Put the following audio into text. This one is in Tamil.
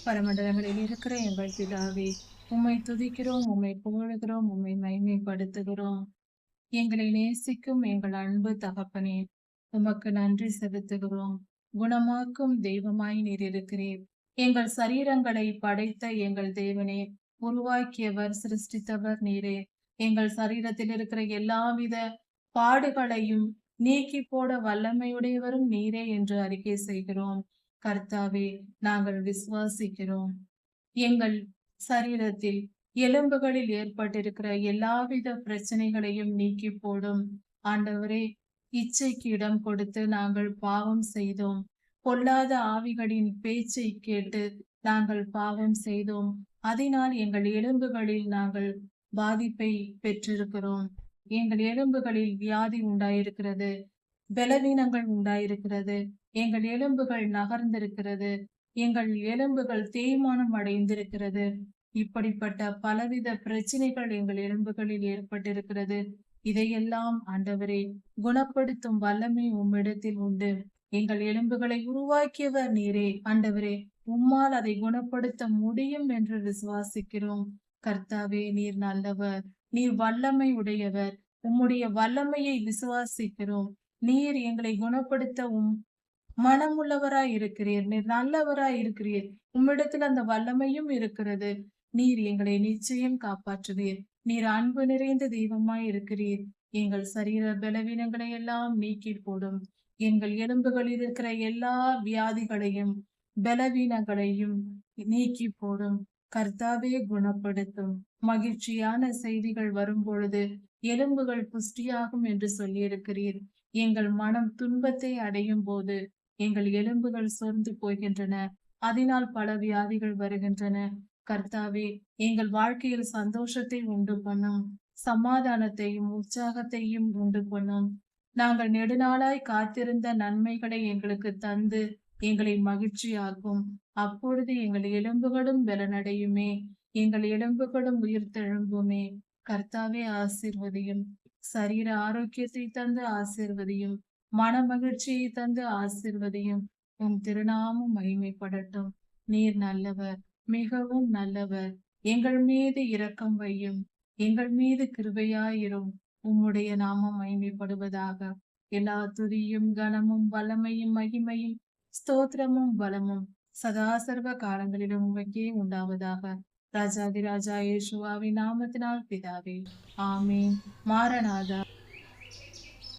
பரமண்டலங்களில் இருக்கிற எங்கள் பிதாவே, உம்மை துதிக்கிறோம், உம்மை புகழுகிறோம், உம்மை மகிமைப்படுத்துகிறோம். எங்களை நேசிக்கும் எங்கள் அன்பு தகப்பனே, உமக்கு நன்றி செலுத்துகிறோம். குணமாக்கும் தெய்வமாய் நீர் இருக்கிறீர். எங்கள் சரீரங்களை படைத்த எங்கள் தேவனே, உருவாக்கியவர், சிருஷ்டித்தவர் நீரே. எங்கள் சரீரத்தில் இருக்கிற எல்லாவித பாடுகளையும் நீக்கி போட வல்லமையுடையவரும் நீரே என்று அறிக்கை செய்கிறோம். கர்த்தாவே, நாங்கள் விசுவாசிக்கிறோம். எங்கள் சரீரத்தில் எலும்புகளில் ஏற்பட்டிருக்கிற எல்லாவித பிரச்சனைகளையும் நீக்கி போடும். ஆண்டவரே, இச்சைக்கு இடம் கொடுத்து நாங்கள் பாவம் செய்தோம். பொல்லாத ஆவிகளின் பேச்சை கேட்டு நாங்கள் பாவம் செய்தோம். அதனால் எங்கள் எலும்புகளில் நாங்கள் பாதிப்பை பெற்றிருக்கிறோம். எங்கள் எலும்புகளில் வியாதி உண்டாயிருக்கிறது, பலவீனங்கள் உண்டாயிருக்கிறது. எங்கள் எலும்புகள் நகர்ந்திருக்கிறது. எங்கள் எலும்புகள் தேய்மானம் அடைந்திருக்கிறது. இப்படிப்பட்ட பலவித பிரச்சனைகள் எங்கள் எலும்புகளில் ஏற்பட்டிருக்கிறது. இதையெல்லாம் ஆண்டவரே, குணப்படுத்தும் வல்லமை உம்மிடத்தில் உண்டு. எங்கள் எலும்புகளை உருவாக்கியவர் நீரே. ஆண்டவரே, உம்மால் அதை குணப்படுத்த முடியும் என்று விசுவாசிக்கிறோம். கர்த்தாவே, நீர் நல்லவர், நீர் வல்லமை உடையவர். உம்முடைய வல்லமையை விசுவாசிக்கிறோம். நீர் எங்களை குணப்படுத்த மனமுள்ளவராய் இருக்கிறீர். நீர் நல்லவராய் இருக்கிறீர். உம்மிடத்தில் அந்த வல்லமையும் இருக்கிறது. நீர் எங்களை நிச்சயம் காப்பாற்றுவீர். நீர் அன்பு நிறைந்த தெய்வமாய் இருக்கிறீர். எங்கள் சரீர பலவீனங்களை எல்லாம் நீக்கி போடும். எங்கள் எலும்புகளில் இருக்கிற எல்லா வியாதிகளையும் பலவீனங்களையும் நீக்கி போடும். கர்த்தாவே, குணப்படுத்தும். மகிழ்ச்சியான செய்திகள் வரும் பொழுது எலும்புகள் புஷ்டியாகும் என்று சொல்லியிருக்கிறீர். எங்கள் மனம் துன்பத்தை அடையும் போது எங்கள் எலும்புகள் சோர்ந்து போகின்றன. அதனால் பல வியாதிகள் வருகின்றன. கர்த்தாவே, எங்கள் வாழ்க்கையில் சந்தோஷத்தை உண்டு பண்ணும், சமாதானத்தையும் உற்சாகத்தையும் உண்டு பண்ணும். நாங்கள் நெடுநாளாய் காத்திருந்த நன்மைகளை எங்களுக்கு தந்து எங்களை மகிழ்ச்சியாக்கும். அப்பொழுது எங்கள் எலும்புகளும் பலனடையுமே, எங்கள் எலும்புகளும் உயிர்த்தெழும்புமே. கர்த்தாவே, ஆசீர்வதியும். சரீர ஆரோக்கியத்தை தந்து ஆசீர்வதியும். மன மகிழ்ச்சியை தந்து ஆசீர்வதியும். உம் திருநாமம் மகிமைப்படட்டும். நீர் நல்லவர், மிகவும் நல்லவர். எங்கள் மீது இரக்கம் வையும். எங்கள் மீது கிருபையாயிரும். உம்முடைய நாமம் மகிமைப்படுவதாக. எல்லா துதியும் கனமும் வல்லமையும் மகிமையும் ஸ்தோத்திரமும் பலமும் சதா சர்வ காலங்களிலும் உமக்கே உண்டாவதாக. ராஜாதி ராஜா இயேசுவாவின் நாமத்தினால் பிதாவே, ஆமீன். மாரநாதா.